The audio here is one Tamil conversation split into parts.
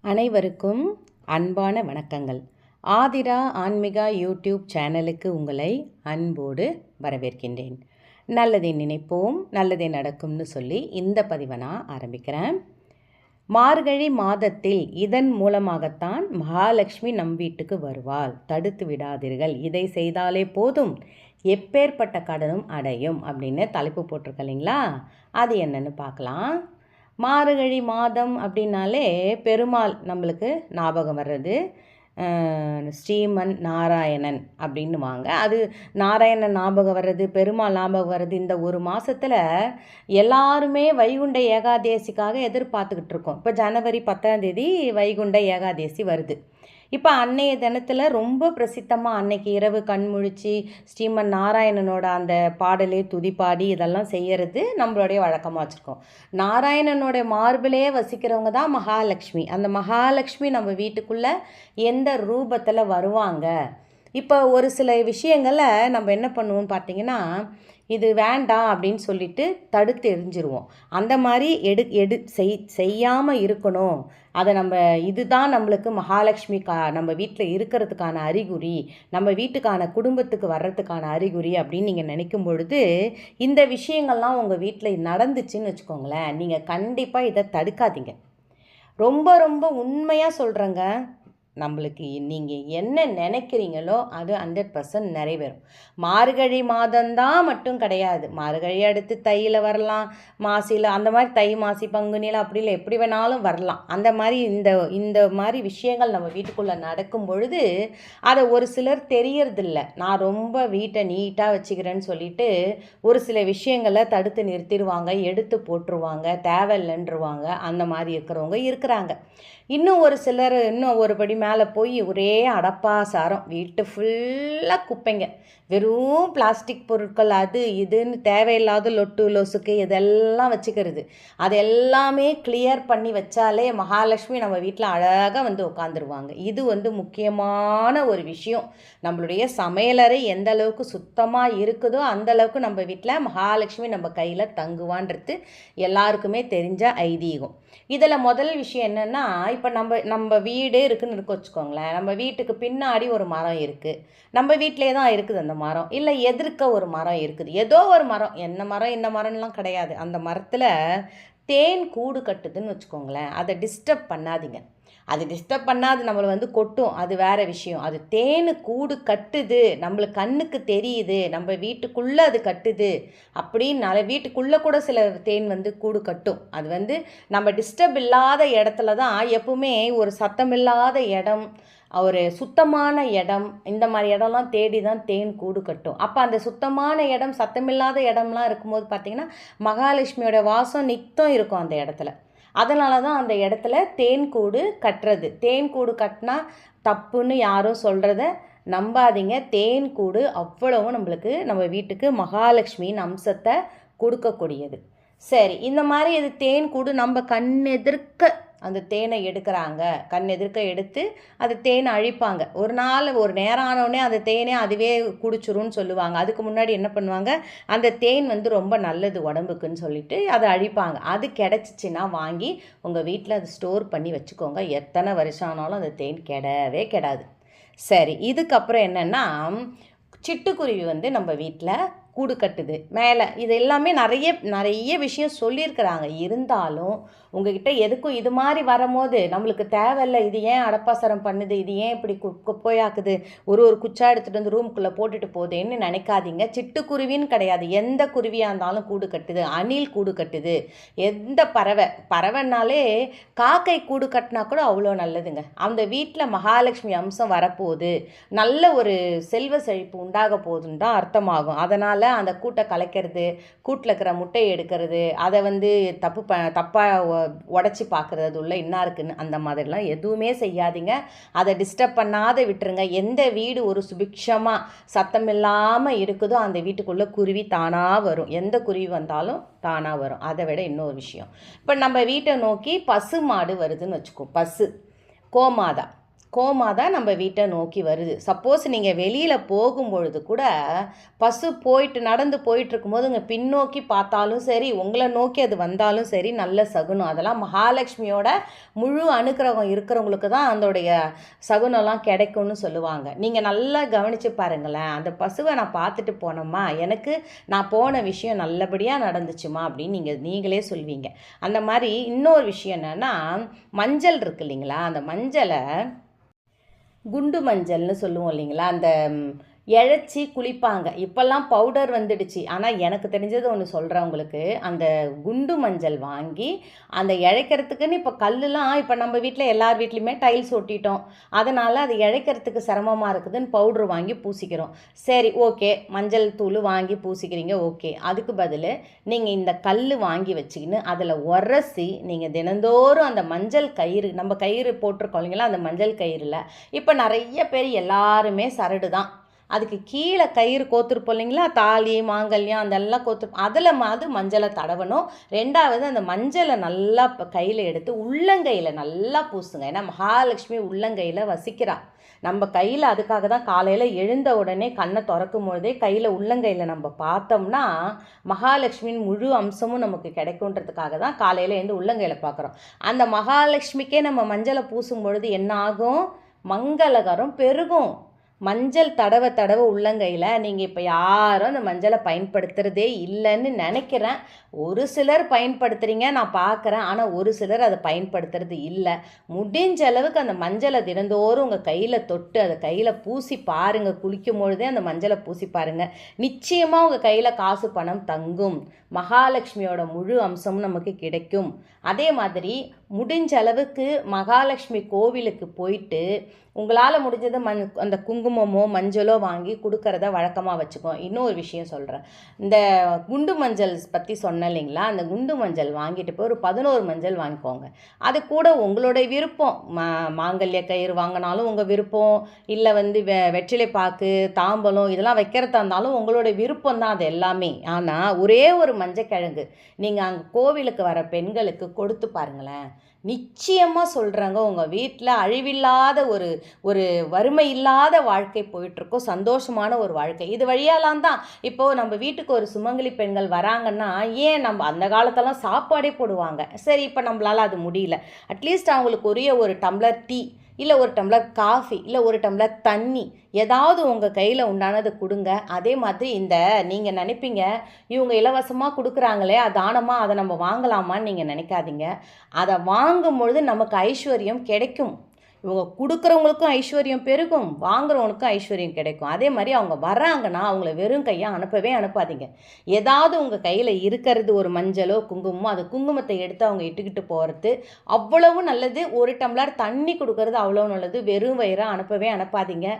அனைவருக்கும் அன்பான வணக்கங்கள். ஆதிரா ஆன்மீகா யூடியூப் சேனலுக்கு உங்களை அன்போடு வரவேற்கின்றேன். நல்லதை நினைப்போம், நல்லதே நடக்கும்னு சொல்லி இந்த பதிவை நான் ஆரம்பிக்கிறேன். மார்கழி மாதத்தில் இதன் மூலமாகத்தான் மகாலட்சுமி நம் வீட்டுக்கு வருவாள். தடுத்து விடாதீர்கள், இதை செய்தாலே போதும், எப்பேற்பட்ட கடனும் அடையும் அப்படின்னு தலைப்பு போட்டிருக்க இல்லைங்களா? அது என்னன்னு பார்க்கலாம். மார்கழி மாதம் அப்படின்னாலே பெருமாள் நம்மளுக்கு ஞாபகம் வர்றது. ஸ்ரீமன் நாராயணன் அப்படின்னுவாங்க. அது நாராயணன் ஞாபகம் வர்றது, பெருமாள் ஞாபகம் வர்றது. இந்த ஒரு மாதத்தில் எல்லாருமே வைகுண்ட ஏகாதேசிக்காக எதிர்பார்த்துக்கிட்டு இருக்கோம். இப்போ ஜனவரி 10 வைகுண்ட ஏகாதேசி வருது. இப்போ அன்னைய தினத்தில் ரொம்ப பிரசித்தமாக அன்னைக்கு இரவு கண்முழிச்சு ஸ்ரீமன் நாராயணனோட அந்த பாடலே துதிப்பாடி இதெல்லாம் செய்கிறது நம்மளுடைய வழக்கமாக வச்சுருக்கோம். நாராயணனோட மார்பிலே வசிக்கிறவங்க தான் மகாலட்சுமி. அந்த மகாலட்சுமி நம்ம வீட்டுக்குள்ளே எந்த ரூபத்தில் வருவாங்க? இப்போ ஒரு சில விஷயங்களை நம்ம என்ன பண்ணுவோம்னு பார்த்தீங்கன்னா, இது வேண்டாம் அப்படின்னு சொல்லிட்டு தடுத்து எரிஞ்சிருவோம். அந்த மாதிரி செய்யாமல் இருக்கணும். அதை நம்ம இதுதான் நம்மளுக்கு மகாலட்சுமி நம்ம வீட்டில் இருக்கிறதுக்கான அறிகுறி, நம்ம வீட்டுக்கான குடும்பத்துக்கு வர்றதுக்கான அறிகுறி அப்படின்னு நீங்கள் நினைக்கும் பொழுது இந்த விஷயங்கள்லாம் உங்கள் வீட்டில் நடந்துச்சுன்னு வச்சுக்கோங்களேன், நீங்கள் கண்டிப்பாக இதை தடுக்காதீங்க. ரொம்ப ரொம்ப உண்மையாக சொல்கிறேங்க. நம்மளுக்கு நீங்கள் என்ன நினைக்கிறீங்களோ அது 100% நிறைவேறும். மார்கழி மாதம்தான் மட்டும் கிடையாது. மார்கழி அடுத்து தையில் வரலாம், மாசியில், அந்த மாதிரி தை மாசி பங்குனியில் அப்படி இல்லை, எப்படி வேணாலும் வரலாம். அந்த மாதிரி இந்த மாதிரி விஷயங்கள் நம்ம வீட்டுக்குள்ளே நடக்கும் பொழுது அதை ஒரு சிலர் தெரியறதில்ல. நான் ரொம்ப வீட்டை நீட்டாக வச்சுக்கிறேன்னு சொல்லிட்டு ஒரு சில விஷயங்களை தடுத்து நிறுத்திடுவாங்க, எடுத்து போட்டுருவாங்க, தேவையில்லைன்றுவாங்க. அந்த மாதிரி இருக்கிறவங்க இருக்கிறாங்க. இன்னும் ஒரு சிலர் இன்னும் ஒருபடி மேலே போய் ஒரே அடப்பாசாரம், வீட்டு ஃபுல்லாக குப்பைங்க, வெறும் பிளாஸ்டிக் பொருட்கள், அது இதுன்னு தேவையில்லாத லொட்டு லொசுக்கு இதெல்லாம் வச்சுக்கிறது. அது எல்லாமே கிளியர் பண்ணி வச்சாலே மகாலட்சுமி நம்ம வீட்டில் அழகாக வந்து உட்காந்துருவாங்க. இது முக்கியமான ஒரு விஷயம். நம்மளுடைய சமையலறை எந்த அளவுக்கு சுத்தமாக இருக்குதோ அந்த அளவுக்கு நம்ம வீட்டில் மகாலட்சுமி நம்ம கையில் தங்குவான்றது எல்லாருக்குமே தெரிஞ்ச ஐதீகம். இதில் முதல் விஷயம் என்னென்னா, இப்போ நம்ம வீடு இருக்குதுன்னு வச்சுக்கோங்களேன். நம்ம வீட்டுக்கு பின்னாடி ஒரு மரம் இருக்குது, நம்ம வீட்டிலே தான் இருக்குது அந்த மரம். இல்லை எதிர்க்க ஒரு மரம் இருக்குது, ஏதோ ஒரு மரம், என்ன மரம் இந்த மரம்லாம் கிடையாது. அந்த மரத்தில் தேன் கூடு கட்டுதுன்னு வச்சுக்கோங்களேன். அதை டிஸ்டர்ப் பண்ணாதீங்க. அது டிஸ்டர்ப் பண்ணாது, நம்மளை வந்து கொட்டும், அது வேறு விஷயம். அது தேனு கூடு கட்டுது, நம்மளுக்கு கண்ணுக்கு தெரியுது, நம்ம வீட்டுக்குள்ளே அது கட்டுது அப்படின்னால, வீட்டுக்குள்ளே கூட சில தேன் வந்து கூடு கட்டும். அது வந்து நம்ம டிஸ்டர்ப் இல்லாத இடத்துல தான் எப்பவுமே, ஒரு சத்தமில்லாத இடம், ஒரு சுத்தமான இடம், இந்த மாதிரி இடம்லாம் தேடி தான் தேன் கூடு கட்டும். அப்போ அந்த சுத்தமான இடம், சத்தமில்லாத இடம்லாம் இருக்கும்போது பார்த்திங்கன்னா மகாலட்சுமியோட வாசம் நித்தம் இருக்கும் அந்த இடத்துல. அதனால தான் அந்த இடத்துல தேன் கூடு கட்டுறது. தேன் கூடு கட்டினா தப்புன்னு யாரும் சொல்கிறத நம்பாதீங்க. தேன் கூடு அவ்வளவும் நம்மளுக்கு நம்ம வீட்டுக்கு மகாலட்சுமியின் அம்சத்தை கொடுக்கக்கூடியது. சரி, இந்த மாதிரி இது தேன் கூடு நம்ம கண் எதிர்க்க அந்த தேனை எடுக்கிறாங்க, கண் எதிர்க்க எடுத்து அந்த தேனை அழிப்பாங்க. ஒரு நேரம் ஆனவுடனே அந்த தேனே அதுவே குடிச்சிரும்னு சொல்லுவாங்க. அதுக்கு முன்னாடி என்ன பண்ணுவாங்க, அந்த தேன் வந்து ரொம்ப நல்லது உடம்புக்குன்னு சொல்லிட்டு அதை அழிப்பாங்க. அது கிடச்சிச்சின்னா வாங்கி உங்கள் வீட்டில் அதை ஸ்டோர் பண்ணி வச்சுக்கோங்க. எத்தனை வருஷம் ஆனாலும் அந்த தேன் கெடவே கெடாது. சரி, இதுக்கப்புறம் என்னென்னா, சிட்டுக்குருவி வந்து நம்ம வீட்டில் கூடு கட்டுது மேலே. இது எல்லாமே நிறைய விஷயம் சொல்லியிருக்கிறாங்க. இருந்தாலும் உங்ககிட்ட எதுக்கும் இது மாதிரி வரும்போது நம்மளுக்கு தேவையில்லை, இது ஏன் அடப்பாசரம் பண்ணுது, இது ஏன் இப்படி குப்பையாக்குது, ஒரு குச்சா எடுத்துகிட்டு வந்து ரூமுக்குள்ளே போட்டுட்டு போகுதுன்னு நினைக்காதீங்க. சிட்டுக்குருவின்னு கிடையாது, எந்த குருவியாக இருந்தாலும் கூடு கட்டுது. அணில் கூடு கட்டுது, எந்த பறவைனாலே காக்கை கூடு கட்டினா கூட அவ்வளோ நல்லதுங்க. அந்த வீட்டில் மகாலட்சுமி அம்சம் வரப்போகுது, நல்ல ஒரு செல்வ செழிப்பு உண்டாக போகுதுன்னு தான் அர்த்தமாகும். அதனால் அந்த கூட்டை கலைக்கிறது, கூட்டில் இருக்கிற முட்டையை எடுக்கிறது, அதை வந்து தப்பாக உடச்சி பார்க்குறது, அது உள்ள என்ன இருக்குன்னு, அந்த மாதிரிலாம் எதுவுமே செய்யாதீங்க. அதை டிஸ்டர்ப் பண்ணாத விட்டுருங்க. எந்த வீடு ஒரு சுபிக்ஷமாக சத்தம் இல்லாமல் இருக்குதோ அந்த வீட்டுக்குள்ளே குருவி தானாக வரும். எந்த குருவி வந்தாலும் தானாக வரும். அதை விட இன்னொரு விஷயம், இப்போ நம்ம வீட்டை நோக்கி பசு மாடு வருதுன்னு வச்சுக்கோ, பசு கோமாதா, கோமா தான் நம்ம வீட்டை நோக்கி வருது. சப்போஸ் நீங்கள் வெளியில் போகும்பொழுது கூட பசு நடந்து போயிட்டுருக்கும்போது இங்கே பின்னோக்கி பார்த்தாலும் சரி, உங்களை நோக்கி அது வந்தாலும் சரி, நல்ல சகுனம். அதெல்லாம் மகாலட்சுமியோட முழு அனுக்கிரகம் இருக்கிறவங்களுக்கு தான் அதோடைய சகுனம்லாம் கிடைக்கும்னு சொல்லுவாங்க. நீங்கள் நல்லா கவனித்து பாருங்களேன். அந்த பசுவை நான் பார்த்துட்டு போனோம்மா, எனக்கு நான் போன விஷயம் நல்லபடியாக நடந்துச்சுமா அப்படின்னு நீங்களே சொல்வீங்க. அந்த மாதிரி இன்னொரு விஷயம் என்னென்னா, மஞ்சள் இருக்குது இல்லைங்களா, அந்த மஞ்சளை குண்டு மஞ்சள்னு சொல்லுவோம் இல்லைங்களா, அந்த இழைச்சி குளிப்பாங்க. இப்போல்லாம் பவுடர் வந்துடுச்சு. ஆனால் எனக்கு தெரிஞ்சது ஒன்று சொல்கிறேன் உங்களுக்கு. அந்த குண்டு மஞ்சள் வாங்கி அந்த இழைக்கிறதுக்குன்னு இப்போ கல்லுலாம் இப்போ நம்ம வீட்டில் எல்லார் வீட்லேயுமே டைல்ஸ் ஒட்டிட்டோம். அதனால் அது இழைக்கிறதுக்கு சிரமமாக இருக்குதுன்னு பவுட்ரு வாங்கி பூசிக்கிறோம். சரி, ஓகே, மஞ்சள் தூள் வாங்கி பூசிக்கிறீங்க, ஓகே. அதுக்கு பதில் நீங்கள் இந்த கல் வாங்கி வச்சுக்கின்னு அதில் உரசி நீங்கள் தினந்தோறும் அந்த மஞ்சள் கயிறு, நம்ம கயிறு போட்டிருக்கோம் இல்லைங்களா, அந்த மஞ்சள் கயிறில் இப்போ நிறைய பேர் எல்லாருமே சரடு தான், அதுக்கு கீழே கயிறு கோத்துருப்போம் இல்லைங்களா, தாலி மாங்கல்யம் அதெல்லாம் அதில் மஞ்சளை தடவணும். ரெண்டாவது அந்த மஞ்சளை நல்லா கையில் எடுத்து உள்ளங்கையில் நல்லா பூசுங்க. ஏன்னா மகாலட்சுமி உள்ளங்கையில் வசிக்கிறா. நம்ம கையில் அதுக்காக தான் காலையில் எழுந்த உடனே கண்ணை திறக்கும் பொழுதே கையில் உள்ளங்கையில் நம்ம பார்த்தோம்னா மகாலட்சுமியின் முழு அம்சமும் நமக்கு கிடைக்குன்றதுக்காக தான் காலையில் எழுந்து உள்ளங்கையில் பார்க்குறோம். அந்த மகாலட்சுமிக்கே நம்ம மஞ்சளை பூசும் பொழுது என்ன ஆகும்? மங்களகரம் பெருகும். மஞ்சள் தடவை உள்ளங்கையில் நீங்கள் இப்போ யாரும் அந்த மஞ்சளை பயன்படுத்துகிறதே இல்லைன்னு நினைக்கிறேன். ஒரு சிலர் பயன்படுத்துகிறீங்க, நான் பார்க்குறேன். ஆனால் ஒரு சிலர் அதை பயன்படுத்துறது இல்லை. முடிஞ்ச அளவுக்கு அந்த மஞ்சளை தினந்தோறும் உங்கள் கையில் தொட்டு அதை கையில் பூசி பாருங்கள். குளிக்கும் பொழுதே அந்த மஞ்சளை பூசி பாருங்கள். நிச்சயமாக உங்கள் கையில் காசு பணம் தங்கும். மகாலட்சுமியோட முழு அம்சமும் நமக்கு கிடைக்கும். அதே மாதிரி முடிஞ்ச அளவுக்கு மகாலட்சுமி கோவிலுக்கு போயிட்டு உங்களால் முடிஞ்சது அந்த குங்குமமோ மஞ்சளோ வாங்கி கொடுக்கறத வழக்கமாக வச்சுக்கோம். இன்னொரு விஷயம் சொல்கிறேன். இந்த குண்டு மஞ்சள் பற்றி சொன்னேன் இல்லைங்களா, அந்த குண்டு மஞ்சள் வாங்கிட்டு போய் ஒரு 11 மஞ்சள் வாங்கிக்கோங்க. அது கூட உங்களுடைய விருப்பம். மாங்கல்ய கயிறு வாங்கினாலும் உங்கள் விருப்பம், இல்லை வெற்றிலை பாக்கு, தாம்பலம் இதெல்லாம் வைக்கிறதா இருந்தாலும் உங்களுடைய விருப்பம் தான் அது எல்லாமே. ஆனால் ஒரே ஒரு மஞ்சக்கிழங்கு நீங்கள் அங்கே கோவிலுக்கு வர பெண்களுக்கு கொடுத்து பாருங்களேன். நிச்சயமாக சொல்கிறாங்க, உங்கள் வீட்டில் அழிவில்லாத ஒரு வறுமை இல்லாத வாழ்க்கை போயிட்டுருக்கோம். சந்தோஷமான ஒரு வாழ்க்கை. இது வழியாலாம் தான் இப்போது நம்ம வீட்டுக்கு ஒரு சுமங்கலி பெண்கள் வராங்கன்னா, ஏன் நம்ம அந்த காலத்தெல்லாம் சாப்பாடே போடுவாங்க. சரி, இப்போ நம்மளால் அது முடியல. அட்லீஸ்ட் அவங்களுக்கு ஒரு டம்ளர் டீ, இல்லை ஒரு டம்ளர் காஃபி, இல்லை ஒரு டம்ளர் தண்ணி, ஏதாவது உங்கள் கையில் உண்டானது கொடுங்க. அதே மாதிரி நீங்கள் நினைப்பீங்க, இவங்க இலவசமாக கொடுக்குறாங்களே தானமாக, அதை நம்ம வாங்கலாமான்னு நீங்கள் நினைக்காதீங்க. அதை வாங்கும் பொழுது நமக்கு ஐஸ்வர்யம் கிடைக்கும். இவங்க கொடுக்குறவங்களுக்கும் ஐஸ்வர்யம் பெருகும், வாங்குறவங்களுக்கும் ஐஸ்வர்யம் கிடைக்கும். அதே மாதிரி அவங்க வராங்கன்னா அவங்கள வெறும் கையாக அனுப்பாதீங்க. ஏதாவது உங்கள் கையில் இருக்கிறது ஒரு மஞ்சளோ குங்குமமோ, அது குங்குமத்தை எடுத்து அவங்க இட்டுக்கிட்டு போகிறது அவ்வளவு நல்லது. ஒரு டம்ளர் தண்ணி கொடுக்கறது அவ்வளோ நல்லது. வெறும் வயிறாக அனுப்பாதீங்க.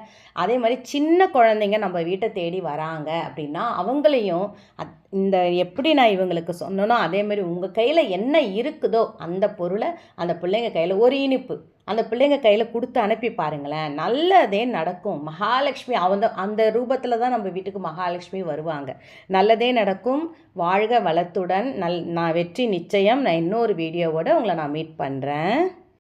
அதே மாதிரி சின்ன குழந்தைங்க நம்ம வீட்டை தேடி வராங்க அப்படின்னா அவங்களையும் எப்படி நான் இவங்களுக்கு சொன்னனோ அதே மாதிரி உங்கள் கையில் என்ன இருக்குதோ அந்த பொருளை அந்த பிள்ளைங்க கையில், ஒரு இனிப்பு அந்த பிள்ளைங்க கையில் கொடுத்து அனுப்பி பாருங்களேன். நல்லதே நடக்கும். மகாலட்சுமி அந்த ரூபத்தில் தான் நம்ம வீட்டுக்கு மகாலட்சுமி வருவாங்க. நல்லதே நடக்கும். வாழ்க வளத்துடன். நான் வெற்றி நிச்சயம். நான் இன்னொரு வீடியோவோட உங்களை நான் மீட் பண்ணுறேன்.